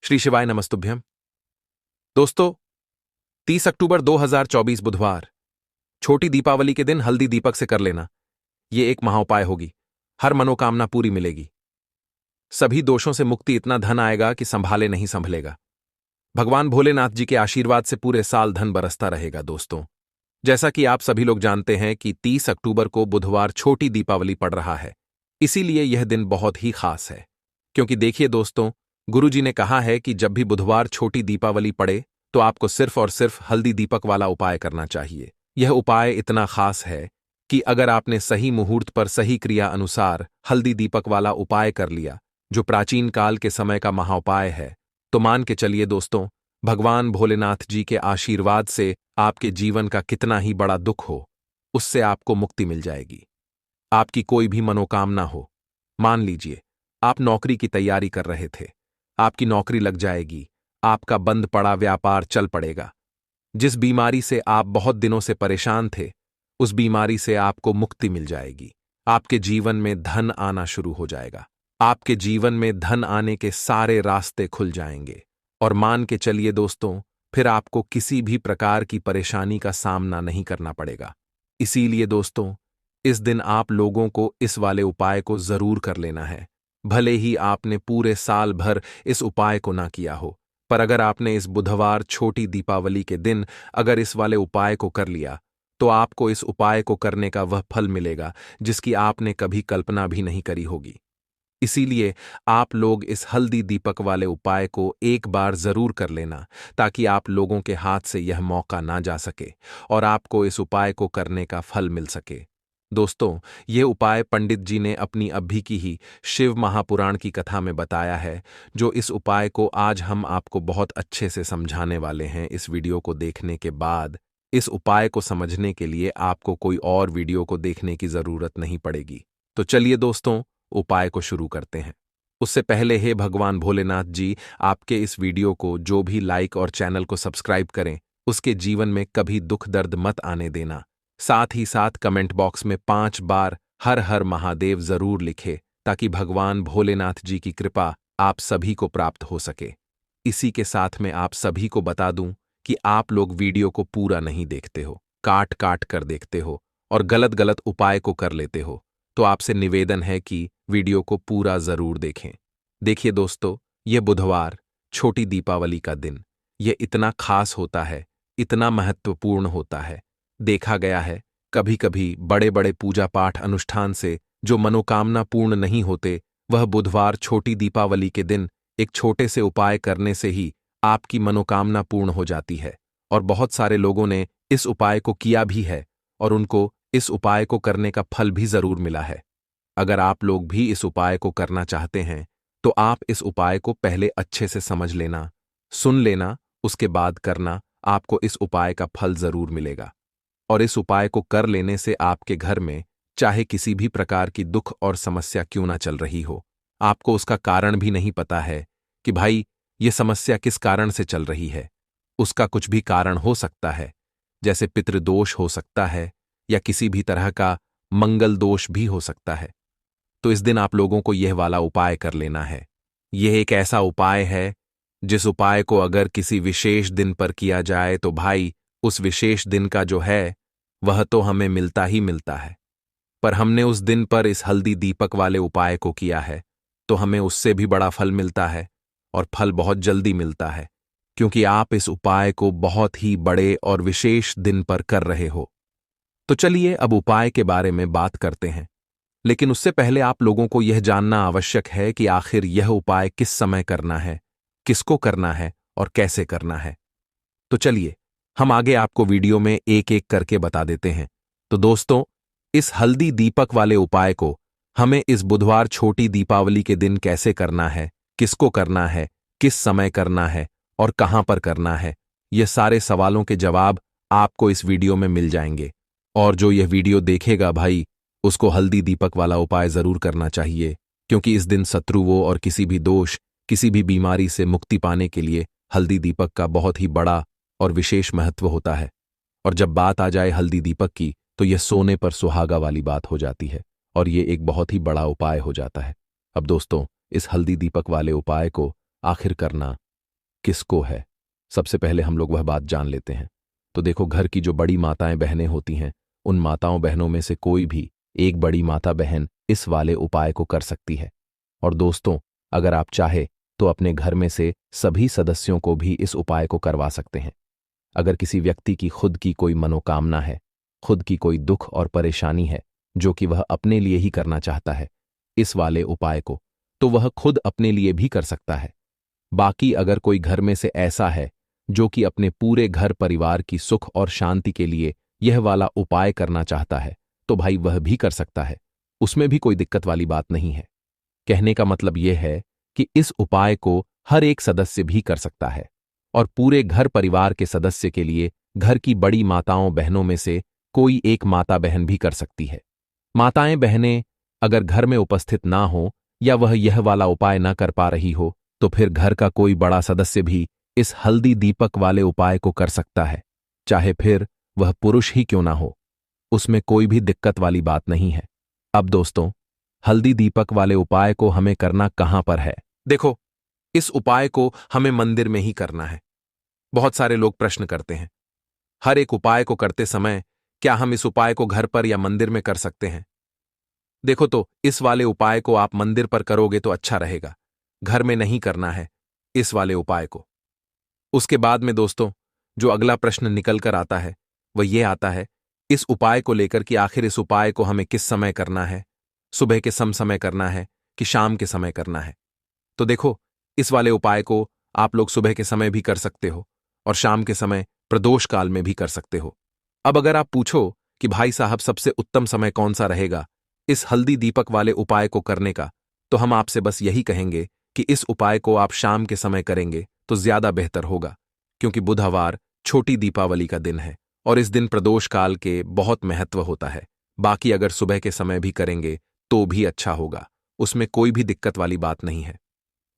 श्री शिवाय नमस्तुभ्यम। दोस्तों, 30 अक्टूबर 2024 बुधवार, छोटी दीपावली के दिन हल्दी दीपक से कर लेना। ये एक महाउपाय होगी। हर मनोकामना पूरी मिलेगी। सभी दोषों से मुक्ति, इतना धन आएगा कि संभाले नहीं संभलेगा। भगवान भोलेनाथ जी के आशीर्वाद से पूरे साल धन बरसता रहेगा। दोस्तों, जैसा कि आप सभी लोग जानते हैं कि 30 अक्टूबर को बुधवार छोटी दीपावली पड़ रहा है। इसीलिए यह दिन बहुत ही खास है। क्योंकि देखिए दोस्तों, गुरुजी ने कहा है कि जब भी बुधवार छोटी दीपावली पड़े तो आपको सिर्फ और सिर्फ हल्दी दीपक वाला उपाय करना चाहिए। यह उपाय इतना खास है कि अगर आपने सही मुहूर्त पर सही क्रिया अनुसार हल्दी दीपक वाला उपाय कर लिया, जो प्राचीन काल के समय का महाउपाय है, तो मान के चलिए दोस्तों, भगवान भोलेनाथ जी के आशीर्वाद से आपके जीवन का कितना ही बड़ा दुख हो, उससे आपको मुक्ति मिल जाएगी। आपकी कोई भी मनोकामना हो, मान लीजिए आप नौकरी की तैयारी कर रहे थे, आपकी नौकरी लग जाएगी, आपका बंद पड़ा व्यापार चल पड़ेगा। जिस बीमारी से आप बहुत दिनों से परेशान थे, उस बीमारी से आपको मुक्ति मिल जाएगी। आपके जीवन में धन आना शुरू हो जाएगा। आपके जीवन में धन आने के सारे रास्ते खुल जाएंगे। और मान के चलिए दोस्तों, फिर आपको किसी भी प्रकार की परेशानी का सामना नहीं करना पड़ेगा। इसीलिए दोस्तों, इस दिन आप लोगों को इस वाले उपाय को जरूर कर लेना है। भले ही आपने पूरे साल भर इस उपाय को ना किया हो, पर अगर आपने इस बुधवार छोटी दीपावली के दिन अगर इस वाले उपाय को कर लिया, तो आपको इस उपाय को करने का वह फल मिलेगा जिसकी आपने कभी कल्पना भी नहीं करी होगी। इसीलिए आप लोग इस हल्दी दीपक वाले उपाय को एक बार जरूर कर लेना, ताकि आप लोगों के हाथ से यह मौका ना जा सके और आपको इस उपाय को करने का फल मिल सके। दोस्तों, ये उपाय पंडित जी ने अपनी अभी की ही शिव महापुराण की कथा में बताया है, जो इस उपाय को आज हम आपको बहुत अच्छे से समझाने वाले हैं। इस वीडियो को देखने के बाद इस उपाय को समझने के लिए आपको कोई और वीडियो को देखने की जरूरत नहीं पड़ेगी। तो चलिए दोस्तों, उपाय को शुरू करते हैं। उससे पहले हे भगवान भोलेनाथ जी, आपके इस वीडियो को जो भी लाइक और चैनल को सब्सक्राइब करें, उसके जीवन में कभी दुख दर्द मत आने देना। साथ ही साथ कमेंट बॉक्स में 5 बार हर हर महादेव जरूर लिखे, ताकि भगवान भोलेनाथ जी की कृपा आप सभी को प्राप्त हो सके। इसी के साथ में आप सभी को बता दूं कि आप लोग वीडियो को पूरा नहीं देखते हो, काट काट कर देखते हो और गलत गलत उपाय को कर लेते हो। तो आपसे निवेदन है कि वीडियो को पूरा जरूर देखें। देखिए दोस्तों, यह बुधवार छोटी दीपावली का दिन, यह इतना खास होता है, इतना महत्वपूर्ण होता है। देखा गया है, कभी कभी बड़े बड़े पूजा पाठ अनुष्ठान से जो मनोकामना पूर्ण नहीं होते, वह बुधवार छोटी दीपावली के दिन एक छोटे से उपाय करने से ही आपकी मनोकामना पूर्ण हो जाती है। और बहुत सारे लोगों ने इस उपाय को किया भी है और उनको इस उपाय को करने का फल भी जरूर मिला है। अगर आप लोग भी इस उपाय को करना चाहते हैं, तो आप इस उपाय को पहले अच्छे से समझ लेना, सुन लेना, उसके बाद करना। आपको इस उपाय का फल जरूर मिलेगा। और इस उपाय को कर लेने से आपके घर में चाहे किसी भी प्रकार की दुख और समस्या क्यों ना चल रही हो, आपको उसका कारण भी नहीं पता है कि भाई ये समस्या किस कारण से चल रही है। उसका कुछ भी कारण हो सकता है, जैसे पितृदोष हो सकता है या किसी भी तरह का मंगल दोष भी हो सकता है। तो इस दिन आप लोगों को यह वाला उपाय कर लेना है। यह एक ऐसा उपाय है जिस उपाय को अगर किसी विशेष दिन पर किया जाए तो भाई उस विशेष दिन का जो है वह तो हमें मिलता ही मिलता है। पर हमने उस दिन पर इस हल्दी दीपक वाले उपाय को किया है, तो हमें उससे भी बड़ा फल मिलता है और फल बहुत जल्दी मिलता है, क्योंकि आप इस उपाय को बहुत ही बड़े और विशेष दिन पर कर रहे हो। तो चलिए अब उपाय के बारे में बात करते हैं। लेकिन उससे पहले आप लोगों को यह जानना आवश्यक है कि आखिर यह उपाय किस समय करना है, किसको करना है और कैसे करना है। तो चलिए हम आगे आपको वीडियो में एक एक करके बता देते हैं। तो दोस्तों, इस हल्दी दीपक वाले उपाय को हमें इस बुधवार छोटी दीपावली के दिन कैसे करना है, किसको करना है, किस समय करना है और कहां पर करना है, ये सारे सवालों के जवाब आपको इस वीडियो में मिल जाएंगे। और जो यह वीडियो देखेगा भाई, उसको हल्दी दीपक वाला उपाय जरूर करना चाहिए, क्योंकि इस दिन शत्रुओं और किसी भी दोष, किसी भी बीमारी से मुक्ति पाने के लिए हल्दी दीपक का बहुत ही बड़ा और विशेष महत्व होता है। और जब बात आ जाए हल्दी दीपक की, तो यह सोने पर सुहागा वाली बात हो जाती है और ये एक बहुत ही बड़ा उपाय हो जाता है। अब दोस्तों, इस हल्दी दीपक वाले उपाय को आखिर करना किसको है। सबसे पहले हम लोग वह बात जान लेते हैं। तो देखो, घर की जो बड़ी माताएं बहनें होती हैं, उन माताओं बहनों में से कोई भी एक बड़ी माता बहन इस वाले उपाय को कर सकती है। और दोस्तों, अगर आप चाहे तो अपने घर में से सभी सदस्यों को भी इस उपाय को करवा सकते हैं। अगर किसी व्यक्ति की खुद की कोई मनोकामना है, खुद की कोई दुख और परेशानी है जो कि वह अपने लिए ही करना चाहता है इस वाले उपाय को, तो वह खुद अपने लिए भी कर सकता है। बाकी अगर कोई घर में से ऐसा है जो कि अपने पूरे घर परिवार की सुख और शांति के लिए यह वाला उपाय करना चाहता है, तो भाई वह भी कर सकता है। उसमें भी कोई दिक्कत वाली बात नहीं है। कहने का मतलब यह है कि इस उपाय को हर एक सदस्य भी कर सकता है और पूरे घर परिवार के सदस्य के लिए घर की बड़ी माताओं बहनों में से कोई एक माता बहन भी कर सकती है। माताएं बहनें अगर घर में उपस्थित ना हो या वह यह वाला उपाय ना कर पा रही हो, तो फिर घर का कोई बड़ा सदस्य भी इस हल्दी दीपक वाले उपाय को कर सकता है, चाहे फिर वह पुरुष ही क्यों ना हो। उसमें कोई भी दिक्कत वाली बात नहीं है। अब दोस्तों, हल्दी दीपक वाले उपाय को हमें करना कहां पर है? देखो, इस उपाय को हमें मंदिर में ही करना है। बहुत सारे लोग प्रश्न करते हैं, हर एक उपाय को करते समय क्या हम इस उपाय को घर पर या मंदिर में कर सकते हैं? देखो, तो इस वाले उपाय को आप मंदिर पर करोगे तो अच्छा रहेगा, घर में नहीं करना है इस वाले उपाय को। उसके बाद में दोस्तों, जो अगला प्रश्न निकल कर आता है वह यह आता है इस उपाय को लेकर कि आखिर इस उपाय को हमें किस समय करना है, सुबह के समय करना है कि शाम के समय करना है। तो देखो, इस वाले उपाय को आप लोग सुबह के समय भी कर सकते हो और शाम के समय प्रदोष काल में भी कर सकते हो। अब अगर आप पूछो कि भाई साहब सबसे उत्तम समय कौन सा रहेगा इस हल्दी दीपक वाले उपाय को करने का, तो हम आपसे बस यही कहेंगे कि इस उपाय को आप शाम के समय करेंगे तो ज्यादा बेहतर होगा, क्योंकि बुधवार छोटी दीपावली का दिन है और इस दिन प्रदोष काल के बहुत महत्व होता है। बाकी अगर सुबह के समय भी करेंगे तो भी अच्छा होगा, उसमें कोई भी दिक्कत वाली बात नहीं है।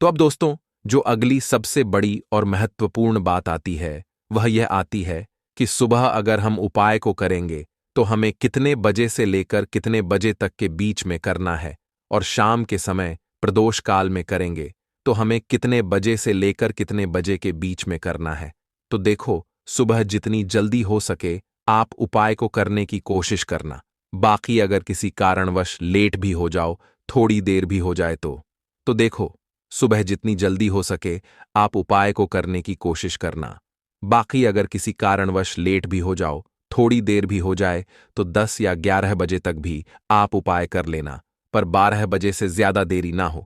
तो अब दोस्तों, जो अगली सबसे बड़ी और महत्वपूर्ण बात आती है वह यह आती है कि सुबह अगर हम उपाय को करेंगे तो हमें कितने बजे से लेकर कितने बजे तक के बीच में करना है, और शाम के समय प्रदोष काल में करेंगे तो हमें कितने बजे से लेकर कितने बजे के बीच में करना है। तो देखो, सुबह जितनी जल्दी हो सके आप उपाय को करने की कोशिश करना। बाकी अगर किसी कारणवश लेट भी हो जाओ, थोड़ी देर भी हो जाए तो देखो, सुबह जितनी जल्दी हो सके आप उपाय को करने की कोशिश करना। बाकी अगर किसी कारणवश लेट भी हो जाओ, थोड़ी देर भी हो जाए, तो 10 या 11 बजे तक भी आप उपाय कर लेना, पर 12 बजे से ज्यादा देरी ना हो।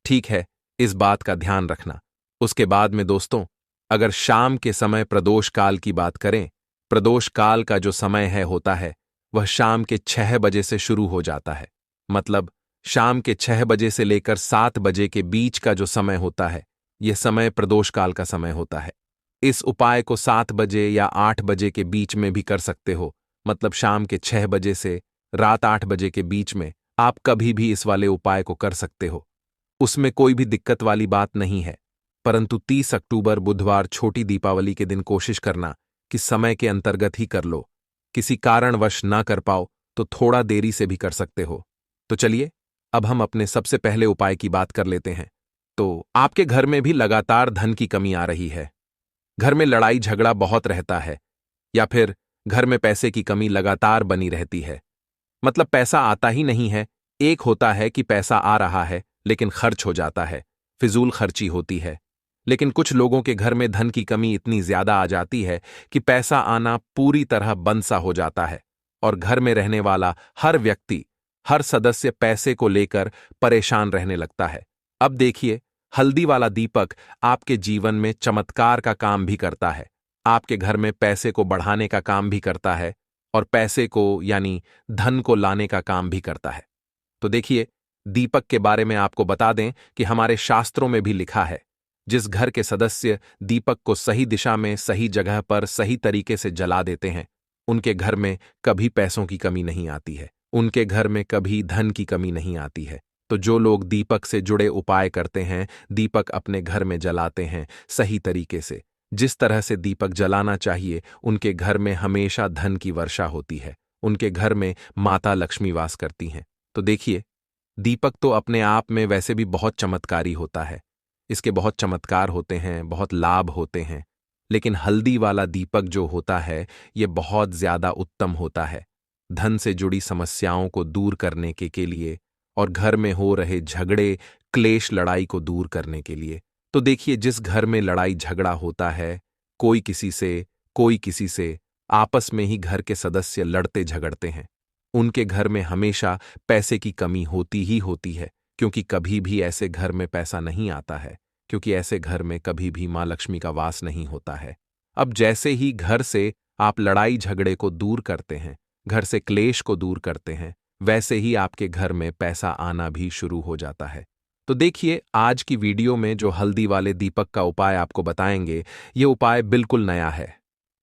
ठीक है, इस बात का ध्यान रखना। उसके बाद में दोस्तों, अगर शाम के समय प्रदोष काल की बात करें, प्रदोष काल का जो समय होता है वह शाम के 6 बजे से शुरू हो जाता है। मतलब शाम के 6 बजे से लेकर 7 बजे के बीच का जो समय होता है, यह समय प्रदोष काल का समय होता है। इस उपाय को 7 बजे या 8 बजे के बीच में भी कर सकते हो। मतलब शाम के 6 बजे से रात 8 बजे के बीच में आप कभी भी इस वाले उपाय को कर सकते हो, उसमें कोई भी दिक्कत वाली बात नहीं है। परंतु 30 अक्टूबर बुधवार छोटी दीपावली के दिन कोशिश करना कि समय के अंतर्गत ही कर लो। किसी कारणवश ना कर पाओ तो थोड़ा देरी से भी कर सकते हो। तो चलिए, अब हम अपने सबसे पहले उपाय की बात कर लेते हैं। तो आपके घर में भी लगातार धन की कमी आ रही है, घर में लड़ाई झगड़ा बहुत रहता है, या फिर घर में पैसे की कमी लगातार बनी रहती है। मतलब पैसा आता ही नहीं है। एक होता है कि पैसा आ रहा है लेकिन खर्च हो जाता है, फिजूल खर्ची होती है। लेकिन कुछ लोगों के घर में धन की कमी इतनी ज्यादा आ जाती है कि पैसा आना पूरी तरह बंद सा हो जाता है और घर में रहने वाला हर व्यक्ति, हर सदस्य पैसे को लेकर परेशान रहने लगता है। अब देखिए, हल्दी वाला दीपक आपके जीवन में चमत्कार का काम भी करता है, आपके घर में पैसे को बढ़ाने का काम भी करता है और पैसे को यानी धन को लाने का काम भी करता है। तो देखिए, दीपक के बारे में आपको बता दें कि हमारे शास्त्रों में भी लिखा है, जिस घर के सदस्य दीपक को सही दिशा में सही जगह पर सही तरीके से जला देते हैं, उनके घर में कभी पैसों की कमी नहीं आती है, उनके घर में कभी धन की कमी नहीं आती है। तो जो लोग दीपक से जुड़े उपाय करते हैं, दीपक अपने घर में जलाते हैं सही तरीके से, जिस तरह से दीपक जलाना चाहिए, उनके घर में हमेशा धन की वर्षा होती है, उनके घर में माता लक्ष्मी वास करती हैं। तो देखिए, दीपक तो अपने आप में वैसे भी बहुत चमत्कारी होता है, इसके बहुत चमत्कार होते हैं, बहुत लाभ होते हैं। लेकिन हल्दी वाला दीपक जो होता है, ये बहुत ज्यादा उत्तम होता है धन से जुड़ी समस्याओं को दूर करने के लिए और घर में हो रहे झगड़े, क्लेश, लड़ाई को दूर करने के लिए। तो देखिए, जिस घर में लड़ाई झगड़ा होता है, कोई किसी से, आपस में ही घर के सदस्य लड़ते झगड़ते हैं, उनके घर में हमेशा पैसे की कमी होती ही होती है, क्योंकि कभी भी ऐसे घर में पैसा नहीं आता है, क्योंकि ऐसे घर में कभी भी माँ लक्ष्मी का वास नहीं होता है। अब जैसे ही घर से आप लड़ाई झगड़े को दूर करते हैं, घर से क्लेश को दूर करते हैं, वैसे ही आपके घर में पैसा आना भी शुरू हो जाता है। तो देखिए, आज की वीडियो में जो हल्दी वाले दीपक का उपाय आपको बताएंगे, ये उपाय बिल्कुल नया है।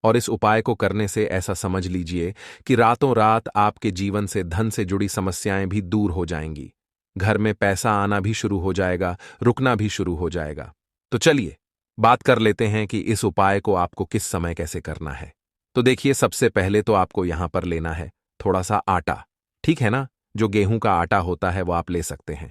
और इस उपाय को करने से ऐसा समझ लीजिए कि रातों रात आपके जीवन से धन से जुड़ी समस्याएं भी दूर हो जाएंगी, घर में पैसा आना भी शुरू हो जाएगा, रुकना भी शुरू हो जाएगा। तो चलिए बात कर लेते हैं कि इस उपाय को आपको किस समय कैसे करना है। तो देखिए, सबसे पहले तो आपको यहां पर लेना है थोड़ा सा आटा, ठीक है ना? जो गेहूं का आटा होता है वो आप ले सकते हैं।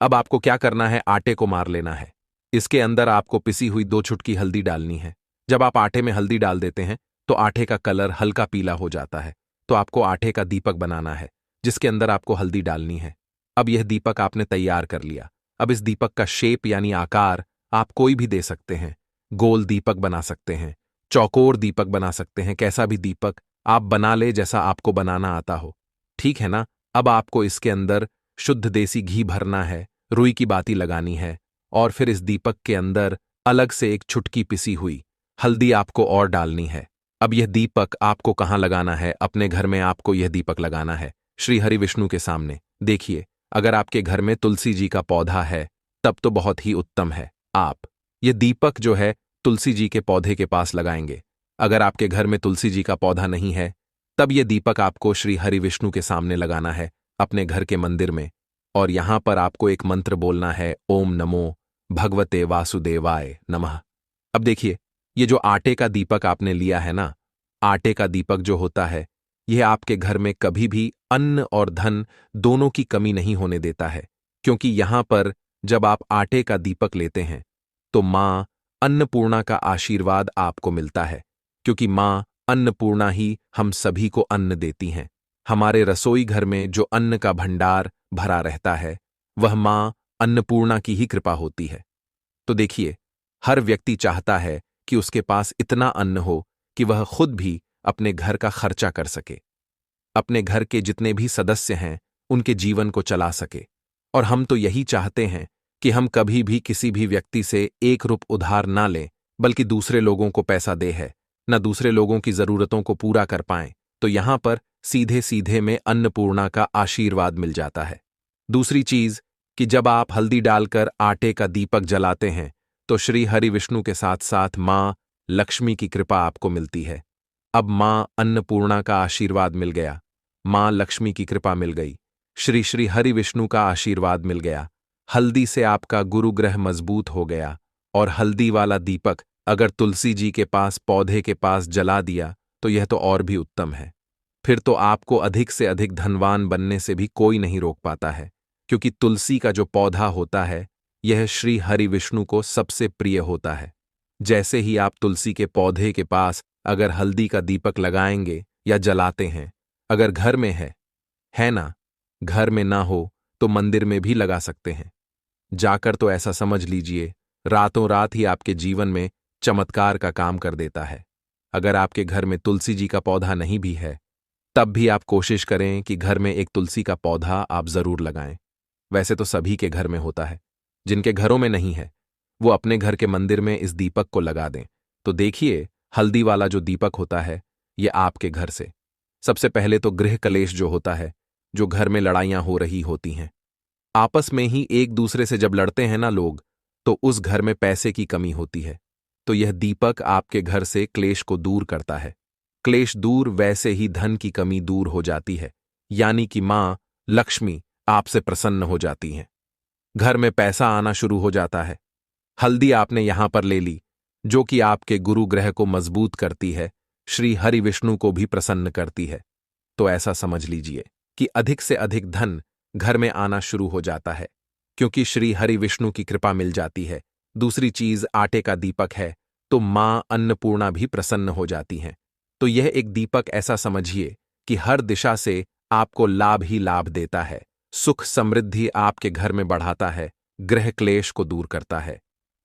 अब आपको क्या करना है, आटे को मार लेना है। इसके अंदर आपको पिसी हुई 2 चुटकी हल्दी डालनी है। जब आप आटे में हल्दी डाल देते हैं तो आटे का कलर हल्का पीला हो जाता है। तो आपको आटे का दीपक बनाना है, जिसके अंदर आपको हल्दी डालनी है। अब यह दीपक आपने तैयार कर लिया। अब इस दीपक का शेप यानी आकार आप कोई भी दे सकते हैं। गोल दीपक बना सकते हैं, चौकोर दीपक बना सकते हैं, कैसा भी दीपक आप बना ले जैसा आपको बनाना आता हो, ठीक है ना? अब आपको इसके अंदर शुद्ध देसी घी भरना है, रुई की बाती लगानी है और फिर इस दीपक के अंदर अलग से एक चुटकी पिसी हुई हल्दी आपको और डालनी है। अब यह दीपक आपको कहाँ लगाना है? अपने घर में आपको यह दीपक लगाना है श्री हरि विष्णु के सामने। देखिए, अगर आपके घर में तुलसी जी का पौधा है तब तो बहुत ही उत्तम है। आप ये दीपक जो है तुलसी जी के पौधे के पास लगाएंगे। अगर आपके घर में तुलसी जी का पौधा नहीं है तब यह दीपक आपको श्री हरि विष्णु के सामने लगाना है, अपने घर के मंदिर में। और यहां पर आपको एक मंत्र बोलना है, ओम नमो भगवते वासुदेवाय नमः। अब देखिए, ये जो आटे का दीपक आपने लिया है ना, आटे का दीपक जो होता है, यह आपके घर में कभी भी अन्न और धन दोनों की कमी नहीं होने देता है। क्योंकि यहां पर जब आप आटे का दीपक लेते हैं तो मां अन्नपूर्णा का आशीर्वाद आपको मिलता है, क्योंकि मां अन्नपूर्णा ही हम सभी को अन्न देती हैं। हमारे रसोई घर में जो अन्न का भंडार भरा रहता है, वह मां अन्नपूर्णा की ही कृपा होती है। तो देखिए, हर व्यक्ति चाहता है कि उसके पास इतना अन्न हो कि वह खुद भी अपने घर का खर्चा कर सके, अपने घर के जितने भी सदस्य हैं उनके जीवन को चला सके। और हम तो यही चाहते हैं कि हम कभी भी किसी भी व्यक्ति से 1 रुपया उधार ना लें, बल्कि दूसरे लोगों को पैसा दे है, न दूसरे लोगों की जरूरतों को पूरा कर पाएं। तो यहां पर सीधे सीधे में अन्नपूर्णा का आशीर्वाद मिल जाता है। दूसरी चीज कि जब आप हल्दी डालकर आटे का दीपक जलाते हैं तो श्री हरि विष्णु के साथ साथ मां लक्ष्मी की कृपा आपको मिलती है। अब मां अन्नपूर्णा का आशीर्वाद मिल गया, मां लक्ष्मी की कृपा मिल गई, श्री श्री हरि विष्णु का आशीर्वाद मिल गया। हल्दी से आपका गुरु ग्रह मजबूत हो गया। और हल्दी वाला दीपक अगर तुलसी जी के पास पौधे के पास जला दिया तो यह तो और भी उत्तम है। फिर तो आपको अधिक से अधिक धनवान बनने से भी कोई नहीं रोक पाता है, क्योंकि तुलसी का जो पौधा होता है यह श्री हरि विष्णु को सबसे प्रिय होता है। जैसे ही आप तुलसी के पौधे के पास अगर हल्दी का दीपक लगाएंगे या जलाते हैं, अगर घर में है ना, घर में ना हो तो मंदिर में भी लगा सकते हैं। जाकर तो ऐसा समझ लीजिए रातों रात ही आपके जीवन में चमत्कार का काम कर देता है। अगर आपके घर में तुलसी जी का पौधा नहीं भी है तब भी आप कोशिश करें कि घर में एक तुलसी का पौधा आप जरूर लगाएं। वैसे तो सभी के घर में होता है, जिनके घरों में नहीं है वो अपने घर के मंदिर में इस दीपक को लगा दें। तो देखिए, हल्दी वाला जो दीपक होता है ये आपके घर से सबसे पहले तो गृह कलेश जो होता है, जो घर में लड़ाइयां हो रही होती हैं, आपस में ही एक दूसरे से जब लड़ते हैं ना लोग, तो उस घर में पैसे की कमी होती है। तो यह दीपक आपके घर से क्लेश को दूर करता है। क्लेश दूर, वैसे ही धन की कमी दूर हो जाती है, यानी कि मां लक्ष्मी आपसे प्रसन्न हो जाती हैं, घर में पैसा आना शुरू हो जाता है। हल्दी आपने यहां पर ले ली, जो कि आपके गुरु ग्रह को मजबूत करती है, श्री हरि विष्णु को भी प्रसन्न करती है। तो ऐसा समझ लीजिए कि अधिक से अधिक धन घर में आना शुरू हो जाता है, क्योंकि श्री हरि विष्णु की कृपा मिल जाती है। दूसरी चीज आटे का दीपक है तो मां अन्नपूर्णा भी प्रसन्न हो जाती हैं। तो यह एक दीपक ऐसा समझिए कि हर दिशा से आपको लाभ ही लाभ देता है, सुख समृद्धि आपके घर में बढ़ाता है, गृह क्लेश को दूर करता है।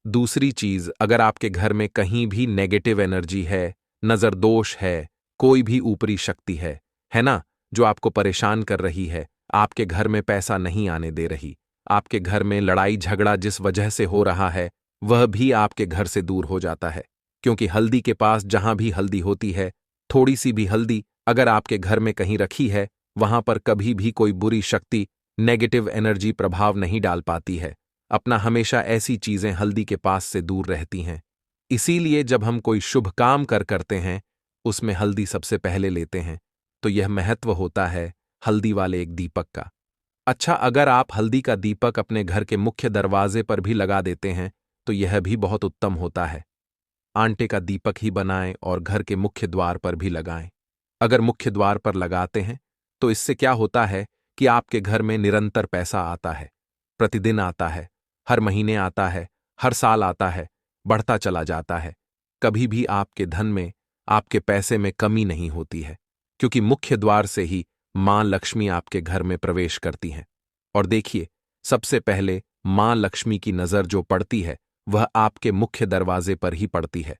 दूसरी चीज, अगर आपके घर में कहीं भी नेगेटिव एनर्जी है, नजर दोष है, कोई भी ऊपरी शक्ति है ना, जो आपको परेशान कर रही है, आपके घर में पैसा नहीं आने दे रही, आपके घर में लड़ाई झगड़ा जिस वजह से हो रहा है वह भी आपके घर से दूर हो जाता है। क्योंकि हल्दी के पास जहां भी हल्दी होती है, थोड़ी सी भी हल्दी अगर आपके घर में कहीं रखी है, वहां पर कभी भी कोई बुरी शक्ति, नेगेटिव एनर्जी प्रभाव नहीं डाल पाती है। अपना हमेशा ऐसी चीजें हल्दी के पास से दूर रहती हैं। इसीलिए जब हम कोई शुभ काम करते हैं, उसमें हल्दी सबसे पहले लेते हैं। तो यह महत्व होता है हल्दी वाले एक दीपक का। अच्छा, अगर आप हल्दी का दीपक अपने घर के मुख्य दरवाजे पर भी लगा देते हैं तो यह भी बहुत उत्तम होता है। आटे का दीपक ही बनाएं और घर के मुख्य द्वार पर भी लगाएं। अगर मुख्य द्वार पर लगाते हैं तो इससे क्या होता है कि आपके घर में निरंतर पैसा आता है, प्रतिदिन आता है, हर महीने आता है, हर साल आता है, बढ़ता चला जाता है। कभी भी आपके धन में, आपके पैसे में कमी नहीं होती है, क्योंकि मुख्य द्वार से ही मां लक्ष्मी आपके घर में प्रवेश करती हैं। और देखिए, सबसे पहले मां लक्ष्मी की नजर जो पड़ती है वह आपके मुख्य दरवाजे पर ही पड़ती है,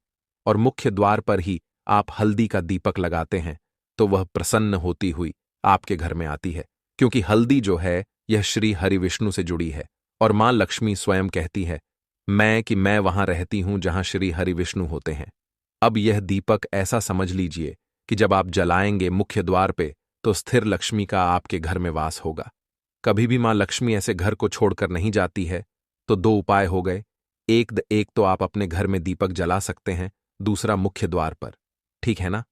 और मुख्य द्वार पर ही आप हल्दी का दीपक लगाते हैं तो वह प्रसन्न होती हुई आपके घर में आती है। क्योंकि हल्दी जो है यह श्री हरि विष्णु से जुड़ी है, और मां लक्ष्मी स्वयं कहती है मैं वहां रहती हूं जहां श्री हरि विष्णु होते हैं। अब यह दीपक ऐसा समझ लीजिए कि जब आप जलाएंगे मुख्य द्वार पे तो स्थिर लक्ष्मी का आपके घर में वास होगा। कभी भी मां लक्ष्मी ऐसे घर को छोड़कर नहीं जाती है। तो दो उपाय हो गए, एक तो आप अपने घर में दीपक जला सकते हैं, दूसरा मुख्य द्वार पर। ठीक है ना?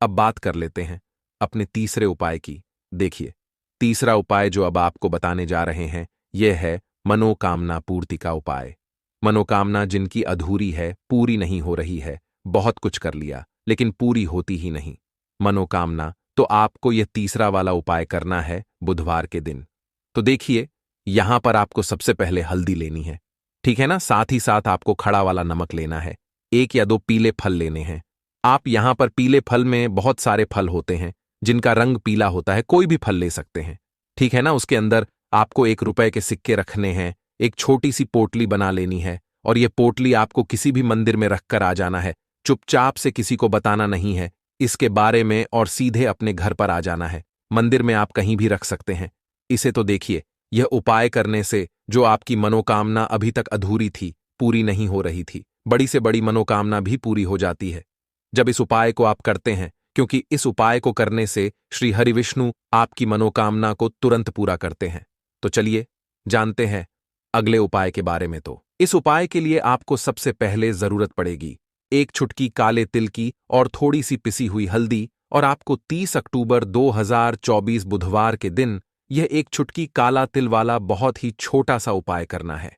अब बात कर लेते हैं अपने तीसरे उपाय की। देखिए, तीसरा उपाय जो अब आपको बताने जा रहे हैं यह है मनोकामना पूर्ति का उपाय। मनोकामना जिनकी अधूरी है, पूरी नहीं हो रही है, बहुत कुछ कर लिया लेकिन पूरी होती ही नहीं मनोकामना, तो आपको यह तीसरा वाला उपाय करना है बुधवार के दिन। तो देखिए, यहां पर आपको सबसे पहले हल्दी लेनी है, ठीक है ना? साथ ही साथ आपको खड़ा वाला नमक लेना है, 1 या 2 पीले फल लेने हैं। आप यहां पर पीले फल में बहुत सारे फल होते हैं जिनका रंग पीला होता है, कोई भी फल ले सकते हैं, ठीक है ना? उसके अंदर आपको 1 रुपए के सिक्के रखने हैं, एक छोटी सी पोटली बना लेनी है, और यह पोटली आपको किसी भी मंदिर में रखकर आ जाना है। चुपचाप से किसी को बताना नहीं है इसके बारे में, और सीधे अपने घर पर आ जाना है। मंदिर में आप कहीं भी रख सकते हैं इसे। तो देखिए, यह उपाय करने से जो आपकी मनोकामना अभी तक अधूरी थी, पूरी नहीं हो रही थी, बड़ी से बड़ी मनोकामना भी पूरी हो जाती है जब इस उपाय को आप करते हैं। क्योंकि इस उपाय को करने से श्री हरि विष्णु आपकी मनोकामना को तुरंत पूरा करते हैं। तो चलिए जानते हैं अगले उपाय के बारे में। तो इस उपाय के लिए आपको सबसे पहले जरूरत पड़ेगी 1 चुटकी काले तिल की और थोड़ी सी पिसी हुई हल्दी, और आपको 30 अक्टूबर 2024 बुधवार के दिन यह 1 चुटकी काला तिल वाला बहुत ही छोटा सा उपाय करना है।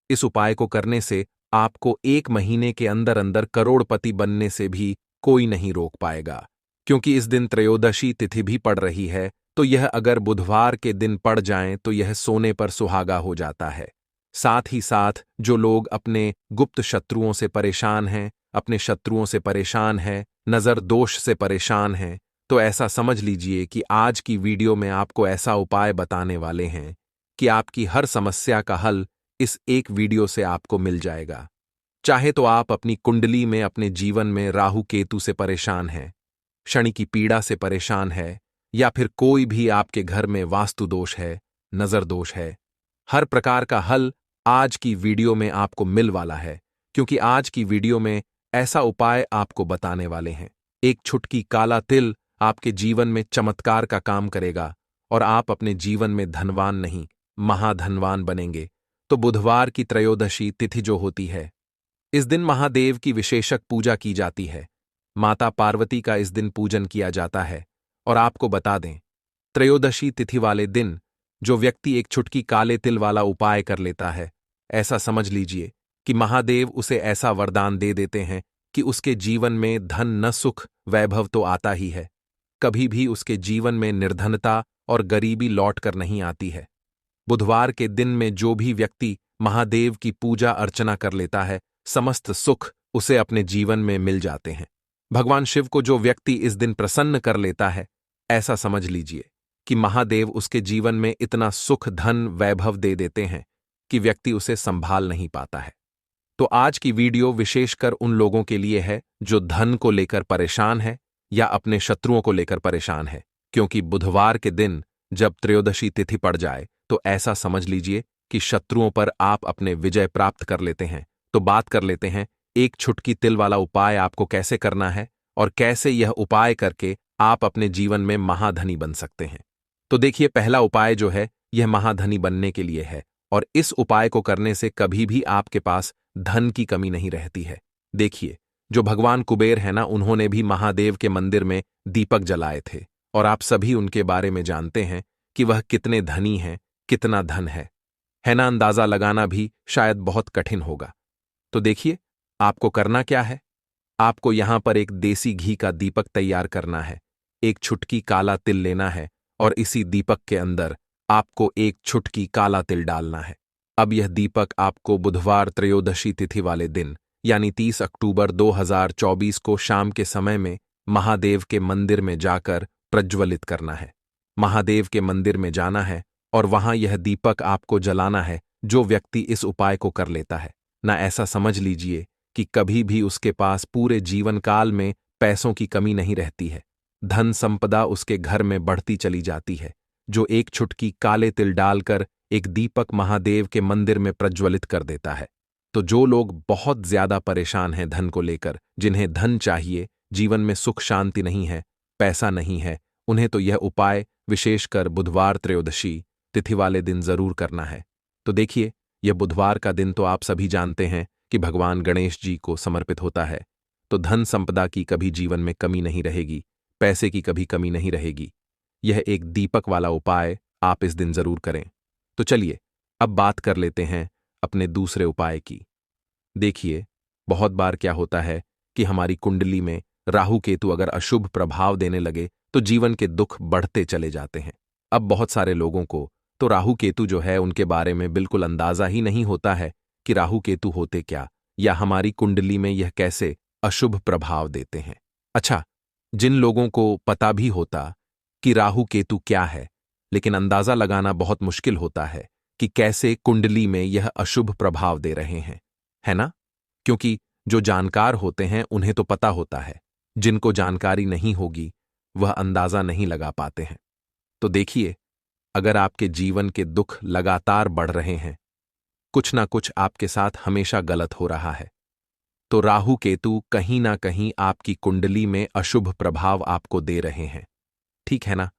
इस उपाय को करने से आपको 1 महीने के अंदर अंदर करोड़पति बनने से भी कोई नहीं रोक पाएगा। क्योंकि इस दिन त्रयोदशी तिथि भी पड़ रही है, तो यह अगर बुधवार के दिन पड़ जाए तो यह सोने पर सुहागा हो जाता है। साथ ही साथ जो लोग अपने गुप्त शत्रुओं से परेशान हैं, अपने शत्रुओं से परेशान हैं, नजर दोष से परेशान हैं, तो ऐसा समझ लीजिए कि आज की वीडियो में आपको ऐसा उपाय बताने वाले हैं कि आपकी हर समस्या का हल इस एक वीडियो से आपको मिल जाएगा। चाहे तो आप अपनी कुंडली में, अपने जीवन में राहु केतु से परेशान हैं, शनि की पीड़ा से परेशान है, या फिर कोई भी आपके घर में वास्तु दोष है, नजर दोष है, हर प्रकार का हल आज की वीडियो में आपको मिल वाला है। क्योंकि आज की वीडियो में ऐसा उपाय आपको बताने वाले हैं। 1 चुटकी काला तिल आपके जीवन में चमत्कार का काम करेगा, और आप अपने जीवन में धनवान नहीं, महाधनवान बनेंगे। तो बुधवार की त्रयोदशी तिथि जो होती है, इस दिन महादेव की विशेषक पूजा की जाती है। माता पार्वती का इस दिन पूजन किया जाता है। और आपको बता दें, त्रयोदशी तिथि वाले दिन जो व्यक्ति 1 चुटकी काले तिल वाला उपाय कर लेता है, ऐसा समझ लीजिए कि महादेव उसे ऐसा वरदान दे देते हैं कि उसके जीवन में धन न सुख वैभव तो आता ही है, कभी भी उसके जीवन में निर्धनता और गरीबी लौट कर नहीं आती है। बुधवार के दिन में जो भी व्यक्ति महादेव की पूजा अर्चना कर लेता है, समस्त सुख उसे अपने जीवन में मिल जाते हैं। भगवान शिव को जो व्यक्ति इस दिन प्रसन्न कर लेता है, ऐसा समझ लीजिए कि महादेव उसके जीवन में इतना सुख, धन, वैभव दे देते हैं कि व्यक्ति उसे संभाल नहीं पाता है। तो आज की वीडियो विशेषकर उन लोगों के लिए है जो धन को लेकर परेशान है या अपने शत्रुओं को लेकर परेशान है, क्योंकि बुधवार के दिन जब त्रयोदशी तिथि पड़ जाए तो ऐसा समझ लीजिए कि शत्रुओं पर आप अपने विजय प्राप्त कर लेते हैं। तो बात कर लेते हैं एक छुटकी तिल वाला उपाय आपको कैसे करना है और कैसे यह उपाय करके आप अपने जीवन में महाधनी बन सकते हैं। तो देखिए, पहला उपाय जो है यह महाधनी बनने के लिए है और इस उपाय को करने से कभी भी आपके पास धन की कमी नहीं रहती है। देखिए, जो भगवान कुबेर है ना, उन्होंने भी महादेव के मंदिर में दीपक जलाए थे और आप सभी उनके बारे में जानते हैं कि वह कितने धनी हैं, कितना धन है ना। अंदाजा लगाना भी शायद बहुत कठिन होगा। तो देखिए, आपको करना क्या है। आपको यहां पर एक देसी घी का दीपक तैयार करना है, एक छुटकी काला तिल लेना है और इसी दीपक के अंदर आपको एक छुटकी काला तिल डालना है। अब यह दीपक आपको बुधवार त्रयोदशी तिथि वाले दिन यानी 30 अक्टूबर 2024 को शाम के समय में महादेव के मंदिर में जाकर प्रज्वलित करना है। महादेव के मंदिर में जाना है और वहां यह दीपक आपको जलाना है। जो व्यक्ति इस उपाय को कर लेता है ना, ऐसा समझ लीजिए कि कभी भी उसके पास पूरे जीवन काल में पैसों की कमी नहीं रहती है। धन संपदा उसके घर में बढ़ती चली जाती है। जो एक छुटकी काले तिल डालकर एक दीपक महादेव के मंदिर में प्रज्वलित कर देता है। तो जो लोग बहुत ज्यादा परेशान हैं धन को लेकर, जिन्हें धन चाहिए, जीवन में सुख शांति नहीं है, पैसा नहीं है, उन्हें तो यह उपाय विशेषकर बुधवार त्रयोदशी तिथि वाले दिन जरूर करना है। तो देखिए, यह बुधवार का दिन तो आप सभी जानते हैं कि भगवान गणेश जी को समर्पित होता है। तो धन संपदा की कभी जीवन में कमी नहीं रहेगी, पैसे की कभी कमी नहीं रहेगी। यह एक दीपक वाला उपाय आप इस दिन जरूर करें। तो चलिए अब बात कर लेते हैं अपने दूसरे उपाय की। देखिए, बहुत बार क्या होता है कि हमारी कुंडली में राहु केतु अगर अशुभ प्रभाव देने लगे तो जीवन के दुख बढ़ते चले जाते हैं। अब बहुत सारे लोगों को तो राहु केतु जो है उनके बारे में बिल्कुल अंदाजा ही नहीं होता है कि राहु केतु होते क्या या हमारी कुंडली में यह कैसे अशुभ प्रभाव देते हैं। अच्छा, जिन लोगों को पता भी होता कि राहु केतु क्या है, लेकिन अंदाजा लगाना बहुत मुश्किल होता है कि कैसे कुंडली में यह अशुभ प्रभाव दे रहे हैं, है ना। क्योंकि जो जानकार होते हैं उन्हें तो पता होता है, जिनको जानकारी नहीं होगी वह अंदाजा नहीं लगा पाते हैं। तो देखिए, अगर आपके जीवन के दुख लगातार बढ़ रहे हैं, कुछ ना कुछ आपके साथ हमेशा गलत हो रहा है, तो राहु केतु कहीं ना कहीं आपकी कुंडली में अशुभ प्रभाव आपको दे रहे हैं, ठीक है ना।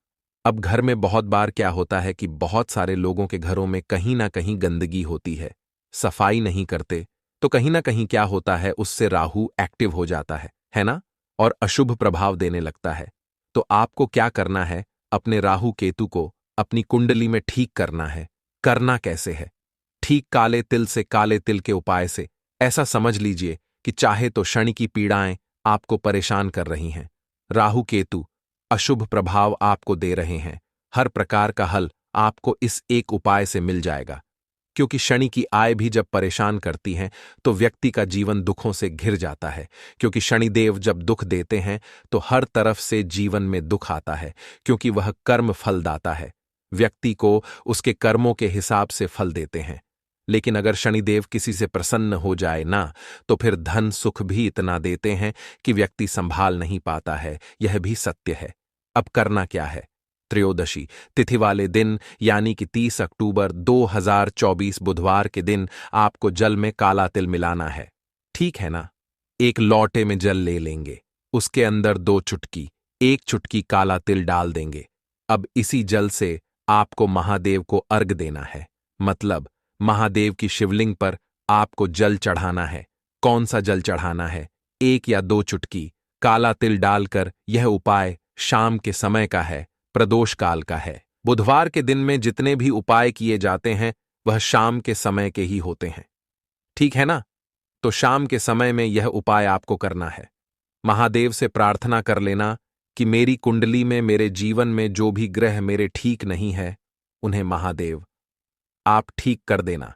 अब घर में बहुत बार क्या होता है कि बहुत सारे लोगों के घरों में कहीं ना कहीं गंदगी होती है, सफाई नहीं करते, तो कहीं ना कहीं क्या होता है, उससे राहु एक्टिव हो जाता है ना, और अशुभ प्रभाव देने लगता है। तो आपको क्या करना है, अपने राहु केतु को अपनी कुंडली में ठीक करना है। करना कैसे है? ठीक काले तिल से, काले तिल के उपाय से। ऐसा समझ लीजिए कि चाहे तो शनि की पीड़ाएं आपको परेशान कर रही हैं, राहु केतु अशुभ प्रभाव आपको दे रहे हैं, हर प्रकार का हल आपको इस एक उपाय से मिल जाएगा। क्योंकि शनि की आय भी जब परेशान करती हैं तो व्यक्ति का जीवन दुखों से घिर जाता है। क्योंकि शनिदेव जब दुख देते हैं तो हर तरफ से जीवन में दुख आता है, क्योंकि वह कर्म फलदाता है। व्यक्ति को उसके कर्मों के हिसाब से फल देते हैं। लेकिन अगर शनिदेव किसी से प्रसन्न हो जाए ना, तो फिर धन सुख भी इतना देते हैं कि व्यक्ति संभाल नहीं पाता है। यह भी सत्य है। अब करना क्या है? त्रयोदशी तिथि वाले दिन यानी कि 30 अक्टूबर 2024 बुधवार के दिन आपको जल में काला तिल मिलाना है, ठीक है ना। एक लौटे में जल ले लेंगे, उसके अंदर 2 चुटकी, 1 चुटकी काला तिल डाल देंगे। अब इसी जल से आपको महादेव को अर्घ देना है, मतलब महादेव की शिवलिंग पर आपको जल चढ़ाना है। कौन सा जल चढ़ाना है? 1 या 2 चुटकी काला तिल डालकर। यह उपाय शाम के समय का है, प्रदोष काल का है। बुधवार के दिन में जितने भी उपाय किए जाते हैं वह शाम के समय के ही होते हैं, ठीक है ना। तो शाम के समय में यह उपाय आपको करना है। महादेव से प्रार्थना कर लेना कि मेरी कुंडली में, मेरे जीवन में जो भी ग्रह मेरे ठीक नहीं है, उन्हें महादेव आप ठीक कर देना।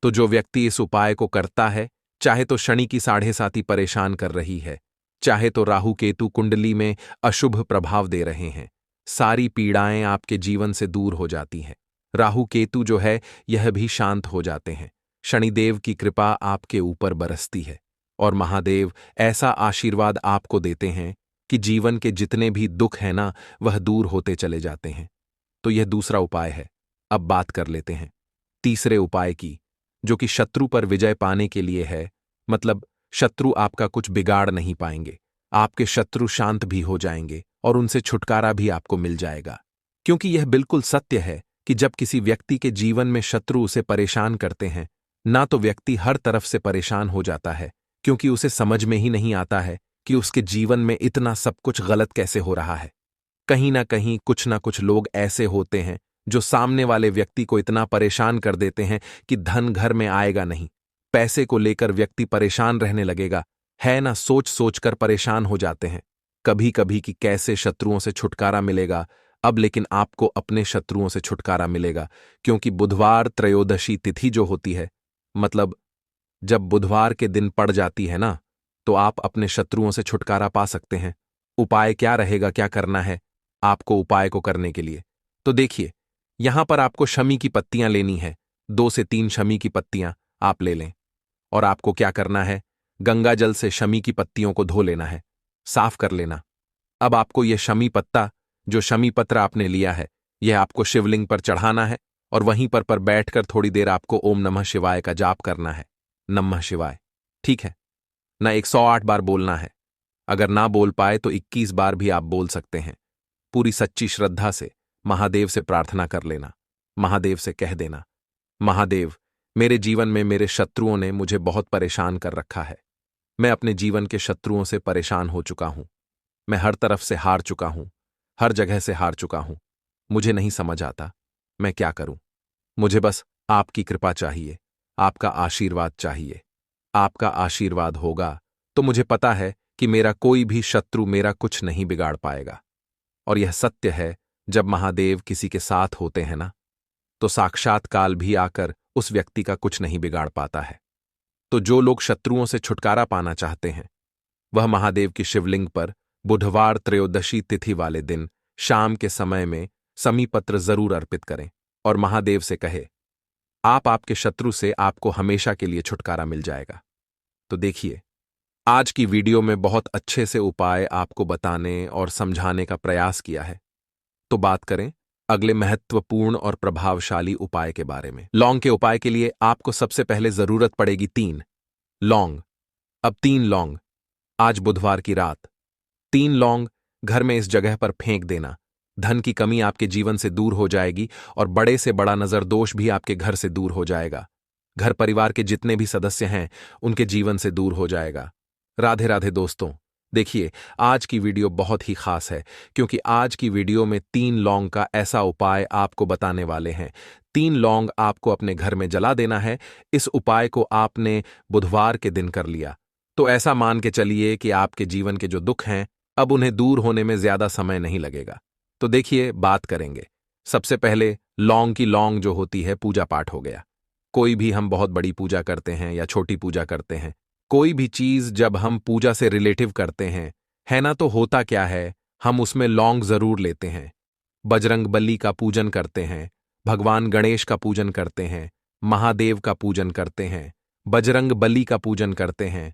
तो जो व्यक्ति इस उपाय को करता है, चाहे तो शनि की 7.5 परेशान कर रही है, चाहे तो राहु केतु कुंडली में अशुभ प्रभाव दे रहे हैं, सारी पीड़ाएं आपके जीवन से दूर हो जाती हैं। राहु केतु जो है यह भी शांत हो जाते हैं। शनिदेव की कृपा आपके ऊपर बरसती है और महादेव ऐसा आशीर्वाद आपको देते हैं कि जीवन के जितने भी दुख हैं ना, वह दूर होते चले जाते हैं। तो यह दूसरा उपाय है। अब बात कर लेते हैं तीसरे उपाय की, जो कि शत्रु पर विजय पाने के लिए है। मतलब शत्रु आपका कुछ बिगाड़ नहीं पाएंगे, आपके शत्रु शांत भी हो जाएंगे और उनसे छुटकारा भी आपको मिल जाएगा। क्योंकि यह बिल्कुल सत्य है कि जब किसी व्यक्ति के जीवन में शत्रु उसे परेशान करते हैं, ना तो व्यक्ति हर तरफ से परेशान हो जाता है, क्योंकि उसे समझ में ही नहीं आता है कि उसके जीवन में इतना सब कुछ गलत कैसे हो रहा है। कहीं ना कुछ लोग ऐसे होते हैं जो सामने वाले व्यक्ति को इतना परेशान कर देते हैं कि धन घर में आएगा नहीं, पैसे को लेकर व्यक्ति परेशान रहने लगेगा, है ना, सोच सोच कर परेशान हो जाते हैं कभी कभी कि कैसे शत्रुओं से छुटकारा मिलेगा। अब लेकिन आपको अपने शत्रुओं से छुटकारा मिलेगा, क्योंकि बुधवार त्रयोदशी तिथि जो होती है, मतलब जब बुधवार के दिन पड़ जाती है ना, तो आप अपने शत्रुओं से छुटकारा पा सकते हैं। उपाय क्या रहेगा, क्या करना है आपको उपाय को करने के लिए? तो देखिए, यहां पर आपको शमी की पत्तियां लेनी है। 2 से 3 शमी की पत्तियां आप ले लें और आपको क्या करना है, गंगा जल से शमी की पत्तियों को धो लेना है, साफ कर लेना। अब आपको यह शमी पत्ता, जो शमी पत्र आपने लिया है, यह आपको शिवलिंग पर चढ़ाना है और वहीं पर बैठकर थोड़ी देर आपको ओम नमः शिवाय का जाप करना है। नमः शिवाय, ठीक है ना, 108 बार बोलना है। अगर ना बोल पाए तो 21 बार भी आप बोल सकते हैं। पूरी सच्ची श्रद्धा से महादेव से प्रार्थना कर लेना। महादेव से कह देना, महादेव, मेरे जीवन में मेरे शत्रुओं ने मुझे बहुत परेशान कर रखा है। मैं अपने जीवन के शत्रुओं से परेशान हो चुका हूं। मैं हर तरफ से हार चुका हूं, हर जगह से हार चुका हूं। मुझे नहीं समझ आता मैं क्या करूं। मुझे बस आपकी कृपा चाहिए, आपका आशीर्वाद चाहिए। आपका आशीर्वाद होगा तो मुझे पता है कि मेरा कोई भी शत्रु मेरा कुछ नहीं बिगाड़ पाएगा। और यह सत्य है, जब महादेव किसी के साथ होते हैं ना, तो साक्षात काल भी आकर उस व्यक्ति का कुछ नहीं बिगाड़ पाता है। तो जो लोग शत्रुओं से छुटकारा पाना चाहते हैं, वह महादेव की शिवलिंग पर बुधवार त्रयोदशी तिथि वाले दिन शाम के समय में समीपत्र जरूर अर्पित करें और महादेव से कहे, आपके शत्रु से आपको हमेशा के लिए छुटकारा मिल जाएगा। तो देखिए, आज की वीडियो में बहुत अच्छे से उपाय आपको बताने और समझाने का प्रयास किया है। तो बात करें अगले महत्वपूर्ण और प्रभावशाली उपाय के बारे में। लौंग के उपाय के लिए आपको सबसे पहले जरूरत पड़ेगी 3 लौंग। अब 3 लौंग, आज बुधवार की रात 3 लौंग घर में इस जगह पर फेंक देना। धन की कमी आपके जीवन से दूर हो जाएगी और बड़े से बड़ा नजर दोष भी आपके घर से दूर हो जाएगा। घर परिवार के जितने भी सदस्य हैं, उनके जीवन से दूर हो जाएगा। राधे राधे दोस्तों, देखिए, आज की वीडियो बहुत ही खास है, क्योंकि आज की वीडियो में 3 लौंग का ऐसा उपाय आपको बताने वाले हैं। 3 लौंग आपको अपने घर में जला देना है। इस उपाय को आपने बुधवार के दिन कर लिया तो ऐसा मान के चलिए कि आपके जीवन के जो दुख हैं, अब उन्हें दूर होने में ज्यादा समय नहीं लगेगा। तो देखिए, बात करेंगे। सबसे पहले लौंग की लौंग जो होती है, पूजा पाठ हो गया। कोई भी हम बहुत बड़ी पूजा करते हैं या छोटी पूजा करते हैं, कोई भी चीज जब हम पूजा से रिलेटिव करते हैं, है ना, तो होता क्या है, हम उसमें लौंग जरूर लेते हैं। बजरंग बली का पूजन करते हैं, भगवान गणेश का पूजन करते हैं, महादेव का पूजन करते हैं, बजरंग बली का पूजन करते हैं।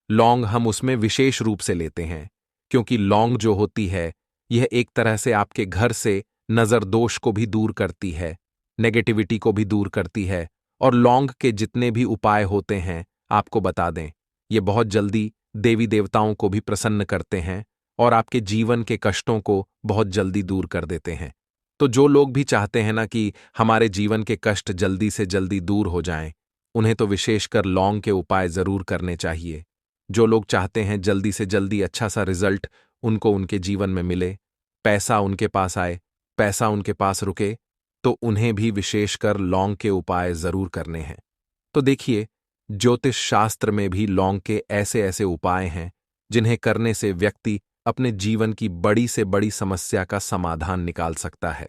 लौंग हम उसमें विशेष रूप से लेते हैं, क्योंकि लौंग जो होती है, यह एक तरह से आपके घर से नजर दोष को भी दूर करती है, नेगेटिविटी को भी दूर करती है। और लौंग के जितने भी उपाय होते हैं, आपको बता दें, ये बहुत जल्दी देवी देवताओं को भी प्रसन्न करते हैं और आपके जीवन के कष्टों को बहुत जल्दी दूर कर देते हैं। तो जो लोग भी चाहते हैं ना कि हमारे जीवन के कष्ट जल्दी से जल्दी दूर हो जाएं, उन्हें तो विशेषकर लौंग के उपाय जरूर करने चाहिए। जो लोग चाहते हैं जल्दी से जल्दी अच्छा सा रिजल्ट उनको उनके जीवन में मिले, पैसा उनके पास आए, पैसा उनके पास रुके, तो उन्हें भी विशेषकर लौंग के उपाय जरूर करने हैं। तो देखिए, ज्योतिष शास्त्र में भी लौंग के ऐसे ऐसे उपाय हैं जिन्हें करने से व्यक्ति अपने जीवन की बड़ी से बड़ी समस्या का समाधान निकाल सकता है।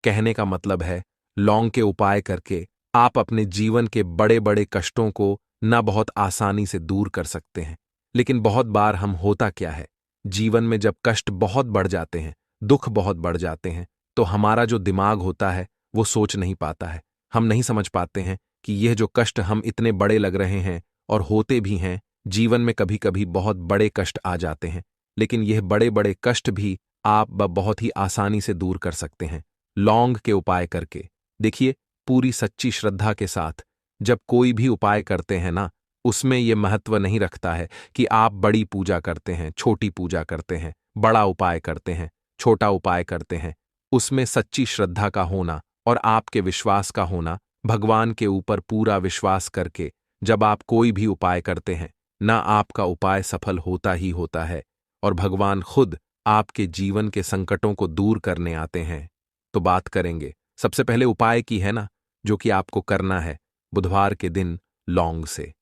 कहने का मतलब है, लौंग के उपाय करके आप अपने जीवन के बड़े बड़े कष्टों को ना बहुत आसानी से दूर कर सकते हैं। लेकिन बहुत बार हम होता क्या है, जीवन में जब कष्ट बहुत बढ़ जाते हैं, दुख बहुत बढ़ जाते हैं, तो हमारा जो दिमाग होता है वो सोच नहीं पाता है। हम नहीं समझ पाते हैं कि यह जो कष्ट हम इतने बड़े लग रहे हैं और होते भी हैं, जीवन में कभी कभी बहुत बड़े कष्ट आ जाते हैं। लेकिन यह बड़े बड़े कष्ट भी आप बहुत ही आसानी से दूर कर सकते हैं, लौंग के उपाय करके। देखिए, पूरी सच्ची श्रद्धा के साथ जब कोई भी उपाय करते हैं ना, उसमें यह महत्व नहीं रखता है कि आप बड़ी पूजा करते हैं, छोटी पूजा करते हैं, बड़ा उपाय करते हैं, छोटा उपाय करते हैं। उसमें सच्ची श्रद्धा का होना और आपके विश्वास का होना, भगवान के ऊपर पूरा विश्वास करके जब आप कोई भी उपाय करते हैं ना, आपका उपाय सफल होता ही होता है और भगवान खुद आपके जीवन के संकटों को दूर करने आते हैं। तो बात करेंगे सबसे पहले उपाय की, है ना, जो कि आपको करना है बुधवार के दिन लौंग से।